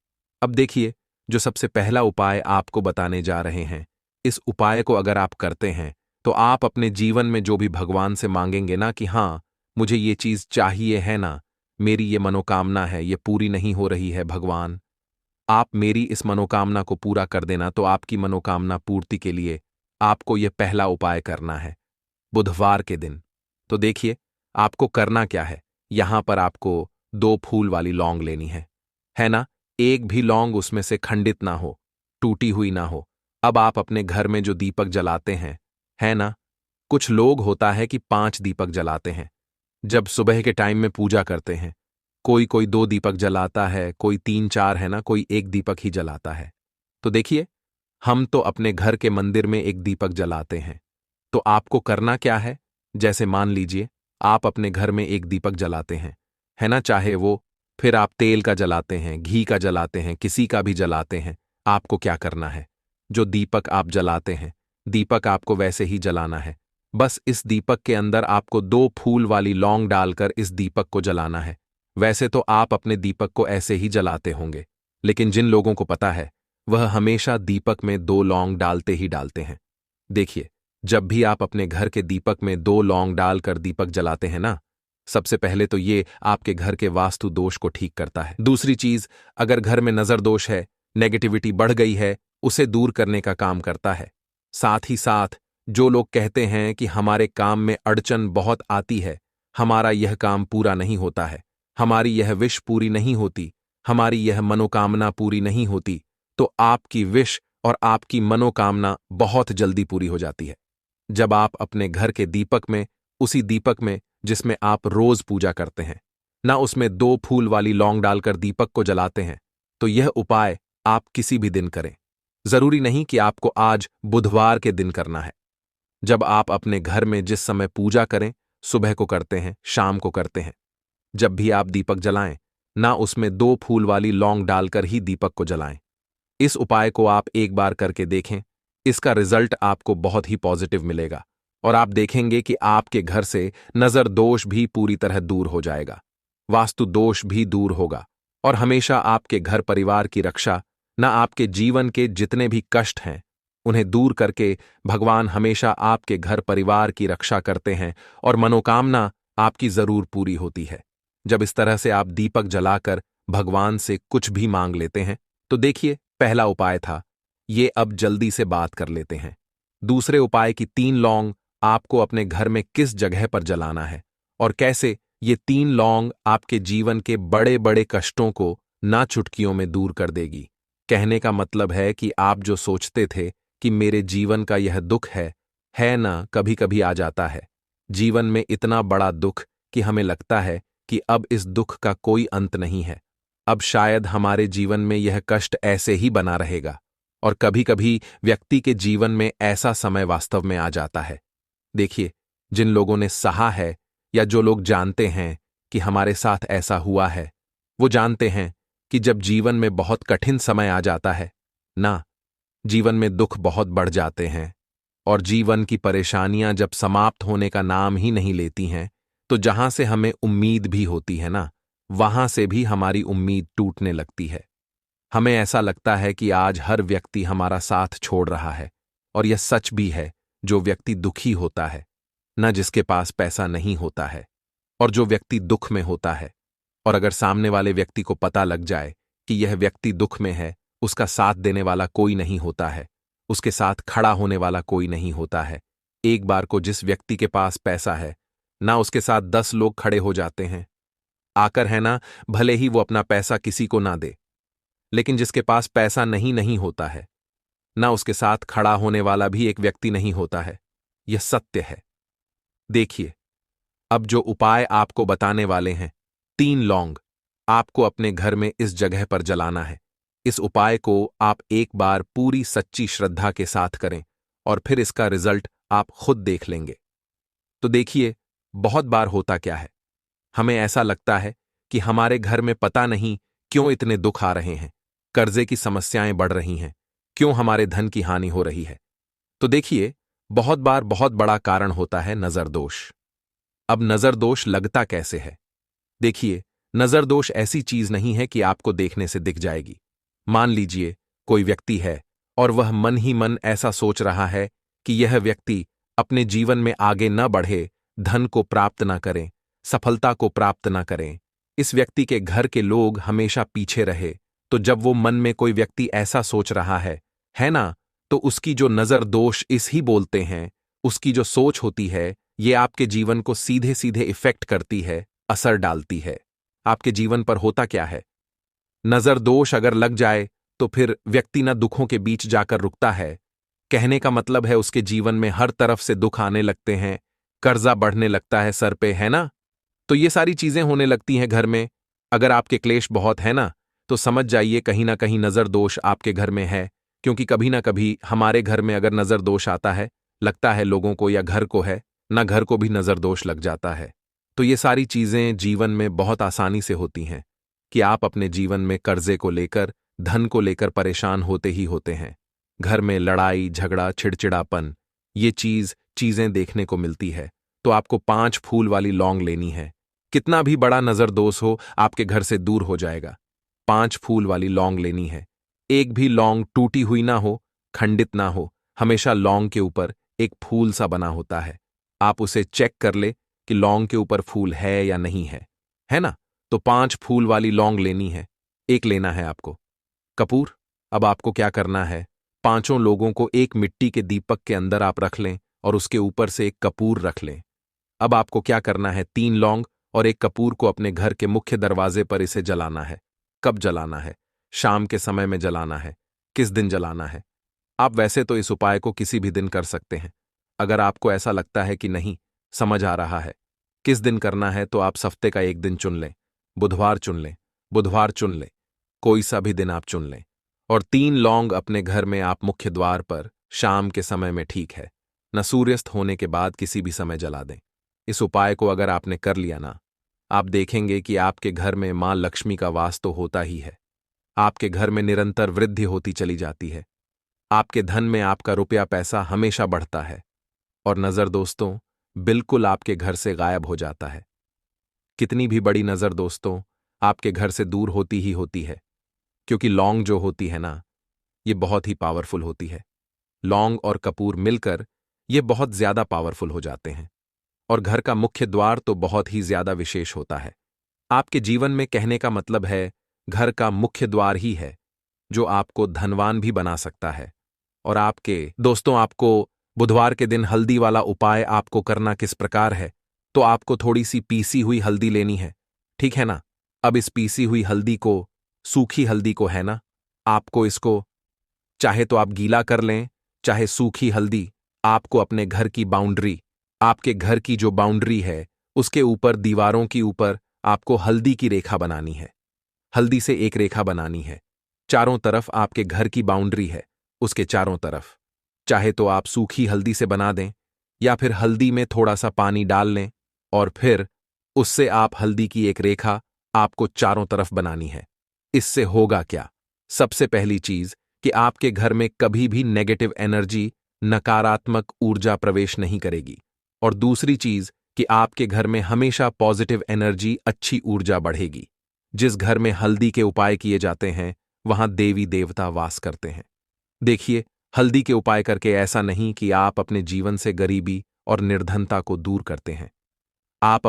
अब देखिए, जो सबसे पहला उपाय आपको बताने जा रहे हैं, इस उपाय को अगर आप करते हैं तो आप अपने जीवन में जो भी भगवान से मांगेंगे ना कि हाँ, मुझे ये चीज चाहिए है ना, मेरी ये मनोकामना है, ये पूरी नहीं हो रही है भगवान, आप मेरी इस मनोकामना को पूरा कर देना। तो आपकी मनोकामना पूर्ति के लिए आपको यह पहला उपाय करना है बुधवार के दिन। तो देखिए, आपको करना क्या है, यहां पर आपको 2 फूल वाली लौंग लेनी है ना। एक भी लौंग उसमें से खंडित ना हो, टूटी हुई ना हो। अब आप अपने घर में जो दीपक जलाते हैं, है ना, कुछ लोग होता है कि 5 दीपक जलाते हैं जब सुबह के टाइम में पूजा करते हैं। कोई कोई 2 दीपक जलाता है, कोई 3-4, है ना, कोई 1 दीपक ही जलाता है। तो देखिए, हम तो अपने घर के मंदिर में 1 दीपक जलाते हैं। तो आपको करना क्या है, जैसे मान लीजिए आप अपने घर में 1 दीपक जलाते हैं, है ना, चाहे वो फिर आप तेल का जलाते हैं, घी का जलाते हैं, किसी का भी जलाते हैं। आपको क्या करना है, जो दीपक आप जलाते हैं, दीपक आपको वैसे ही जलाना है। बस इस दीपक के अंदर आपको 2 फूल वाली लौंग डालकर इस दीपक को जलाना है। वैसे तो आप अपने दीपक को ऐसे ही जलाते होंगे, लेकिन जिन लोगों को पता है वह हमेशा दीपक में 2 लौंग डालते ही डालते हैं। देखिए, जब भी आप अपने घर के दीपक में 2 लौंग डालकर दीपक जलाते हैं ना, सबसे पहले तो ये आपके घर के वास्तु दोष को ठीक करता है। दूसरी चीज, अगर घर में नजर दोष है, नेगेटिविटी बढ़ गई है, उसे दूर करने का काम करता है। साथ ही साथ जो लोग कहते हैं कि हमारे काम में अड़चन बहुत आती है, हमारा यह काम पूरा नहीं होता है, हमारी यह विश पूरी नहीं होती, हमारी यह मनोकामना पूरी नहीं होती, तो आपकी विश और आपकी मनोकामना बहुत जल्दी पूरी हो जाती है। जब आप अपने घर के दीपक में, उसी दीपक में जिसमें आप रोज पूजा करते हैं ना, उसमें 2 फूल वाली लौंग डालकर दीपक को जलाते हैं, तो यह उपाय आप किसी भी दिन करें। जरूरी नहीं कि आपको आज बुधवार के दिन करना है। जब आप अपने घर में जिस समय पूजा करें, सुबह को करते हैं, शाम को करते हैं, जब भी आप दीपक जलाएं ना, उसमें 2 फूल वाली लौंग डालकर ही दीपक को जलाएं। इस उपाय को आप एक बार करके देखें, इसका रिजल्ट आपको बहुत ही पॉजिटिव मिलेगा और आप देखेंगे कि आपके घर से नजर दोष भी पूरी तरह दूर हो जाएगा, वास्तु दोष भी दूर होगा और हमेशा आपके घर परिवार की रक्षा, न आपके जीवन के जितने भी कष्ट हैं उन्हें दूर करके भगवान हमेशा आपके घर परिवार की रक्षा करते हैं और मनोकामना आपकी जरूर पूरी होती है। जब इस तरह से आप दीपक जलाकर भगवान से कुछ भी मांग लेते हैं, तो देखिए, पहला उपाय था ये। अब जल्दी से बात कर लेते हैं दूसरे उपाय की। 3 लौंग आपको अपने घर में किस जगह पर जलाना है और कैसे ये 3 लौंग आपके जीवन के बड़े बड़े कष्टों को ना चुटकियों में दूर कर देगी। कहने का मतलब है कि आप जो सोचते थे कि मेरे जीवन का यह दुख है ना, कभी कभी आ जाता है जीवन में इतना बड़ा दुख कि हमें लगता है कि अब इस दुख का कोई अंत नहीं है, अब शायद हमारे जीवन में यह कष्ट ऐसे ही बना रहेगा। और कभी कभी व्यक्ति के जीवन में ऐसा समय वास्तव में आ जाता है। देखिए, जिन लोगों ने सहा है या जो लोग जानते हैं कि हमारे साथ ऐसा हुआ है, वो जानते हैं कि जब जीवन में बहुत कठिन समय आ जाता है ना, जीवन में दुख बहुत बढ़ जाते हैं और जीवन की परेशानियां जब समाप्त होने का नाम ही नहीं लेती हैं, तो जहां से हमें उम्मीद भी होती है ना, वहां से भी हमारी उम्मीद टूटने लगती है। हमें ऐसा लगता है कि आज हर व्यक्ति हमारा साथ छोड़ रहा है और यह सच भी है। जो व्यक्ति दुखी होता है ना, जिसके पास पैसा नहीं होता है, और जो व्यक्ति दुख में होता है, और अगर सामने वाले व्यक्ति को पता लग जाए कि यह व्यक्ति दुख में है, उसका साथ देने वाला कोई नहीं होता है, उसके साथ खड़ा होने वाला कोई नहीं होता है। एक बार को जिस व्यक्ति के पास पैसा है ना, उसके साथ 10 लोग खड़े हो जाते हैं आकर, है ना, भले ही वो अपना पैसा किसी को ना दे। लेकिन जिसके पास पैसा नहीं होता है ना, उसके साथ खड़ा होने वाला भी एक व्यक्ति नहीं होता है। यह सत्य है। देखिए, अब जो उपाय आपको बताने वाले हैं, 3 लौंग आपको अपने घर में इस जगह पर जलाना है। इस उपाय को आप एक बार पूरी सच्ची श्रद्धा के साथ करें और फिर इसका रिजल्ट आप खुद देख लेंगे। तो देखिए, बहुत बार होता क्या है, हमें ऐसा लगता है कि हमारे घर में पता नहीं क्यों इतने दुख आ रहे हैं, कर्जे की समस्याएं बढ़ रही हैं, क्यों हमारे धन की हानि हो रही है। तो देखिए, बहुत बार बहुत बड़ा कारण होता है नजर दोष। अब नजर दोष लगता कैसे है? देखिए, नजर दोष ऐसी चीज नहीं है कि आपको देखने से दिख जाएगी। मान लीजिए कोई व्यक्ति है और वह मन ही मन ऐसा सोच रहा है कि यह व्यक्ति अपने जीवन में आगे न बढ़े, धन को प्राप्त न करें, सफलता को प्राप्त न करें, इस व्यक्ति के घर के लोग हमेशा पीछे रहे। तो जब वो मन में कोई व्यक्ति ऐसा सोच रहा है ना, तो उसकी जो नजर दोष इस ही बोलते हैं, उसकी जो सोच होती है, ये आपके जीवन को सीधे सीधे इफेक्ट करती है, असर डालती है। आपके जीवन पर होता क्या है, नजर दोष अगर लग जाए तो फिर व्यक्ति न दुखों के बीच जाकर रुकता है। कहने का मतलब है उसके जीवन में हर तरफ से दुख आने लगते हैं, कर्जा बढ़ने लगता है सर पे, है ना। तो ये सारी चीजें होने लगती हैं घर में। अगर आपके क्लेश बहुत है ना, तो समझ जाइए कहीं ना कहीं नजर दोष आपके घर में है। क्योंकि कभी ना कभी हमारे घर में अगर नजर दोष आता है, लगता है लोगों को या घर को है ना, घर को भी नजर दोष लग जाता है। तो ये सारी चीजें जीवन में बहुत आसानी से होती हैं कि आप अपने जीवन में कर्जे को लेकर, धन को लेकर परेशान होते ही होते हैं। घर में लड़ाई झगड़ा चिड़चिड़ापन, ये चीजें देखने को मिलती है। तो आपको 5 फूल वाली लौंग लेनी है। कितना भी बड़ा नजर दोष हो, आपके घर से दूर हो जाएगा। 5 फूल वाली लौंग लेनी है। एक भी लौंग टूटी हुई ना हो, खंडित ना हो, हमेशा लौंग के ऊपर एक फूल सा बना होता है। आप उसे चेक कर ले कि लौंग के ऊपर फूल है या नहीं है ना। तो 5 फूल वाली लौंग लेनी है। एक लेना है आपको कपूर। अब आपको क्या करना है, 5 लोगों को एक मिट्टी के दीपक के अंदर आप रख लें और उसके ऊपर से एक कपूर रख लें। अब आपको क्या करना है, 3 लौंग और एक कपूर को अपने घर के मुख्य दरवाजे पर इसे जलाना है। कब जलाना है? शाम के समय में जलाना है। किस दिन जलाना है? आप वैसे तो इस उपाय को किसी भी दिन कर सकते हैं। अगर आपको ऐसा लगता है कि नहीं समझ आ रहा है किस दिन करना है, तो आप हफ्ते का एक दिन चुन लें। बुधवार चुन लें, बुधवार चुन लें, कोई सा भी दिन आप चुन लें। और 3 लौंग अपने घर में आप मुख्य द्वार पर शाम के समय में, ठीक है न, सूर्यास्त होने के बाद किसी भी समय जला दें। इस उपाय को अगर आपने कर लिया ना, आप देखेंगे कि आपके घर में मां लक्ष्मी का वास तो होता ही है। आपके घर में निरंतर वृद्धि होती चली जाती है। आपके धन में आपका रुपया पैसा हमेशा बढ़ता है। और नजर दोस्तों बिल्कुल आपके घर से गायब हो जाता है। कितनी भी बड़ी नजर दोस्तों आपके घर से दूर होती ही होती है। क्योंकि लौंग जो होती है ना, ये बहुत ही पावरफुल होती है। लौंग और कपूर मिलकर ये बहुत ज्यादा पावरफुल हो जाते हैं। और घर का मुख्य द्वार तो बहुत ही ज्यादा विशेष होता है। आपके जीवन में कहने का मतलब है घर का मुख्य द्वार ही है जो आपको धनवान भी बना सकता है। और आपके दोस्तों, आपको बुधवार के दिन हल्दी वाला उपाय आपको करना किस प्रकार है, तो आपको थोड़ी सी पीसी हुई हल्दी लेनी है, ठीक है ना। अब इस पीसी हुई हल्दी को, सूखी हल्दी को, है ना, आपको इसको चाहे तो आप गीला कर लें, चाहे सूखी हल्दी आपको अपने घर की बाउंड्री, आपके घर की जो बाउंड्री है उसके ऊपर, दीवारों की ऊपर आपको हल्दी की रेखा बनानी है। हल्दी से एक रेखा बनानी है। चारों तरफ आपके घर की बाउंड्री है, उसके चारों तरफ चाहे तो आप सूखी हल्दी से बना दें या फिर हल्दी में थोड़ा सा पानी डाल लें और फिर उससे आप हल्दी की एक रेखा आपको चारों तरफ बनानी है। इससे होगा क्या? सबसे पहली चीज कि आपके घर में कभी भी नेगेटिव एनर्जी, नकारात्मक ऊर्जा प्रवेश नहीं करेगी। और दूसरी चीज कि आपके घर में हमेशा पॉजिटिव एनर्जी, अच्छी ऊर्जा बढ़ेगी। जिस घर में हल्दी के उपाय किए जाते हैं वहां देवी देवता वास करते हैं। देखिए, हल्दी के उपाय करके ऐसा नहीं कि आप अपने जीवन से गरीबी और निर्धनता को दूर करते हैं। आप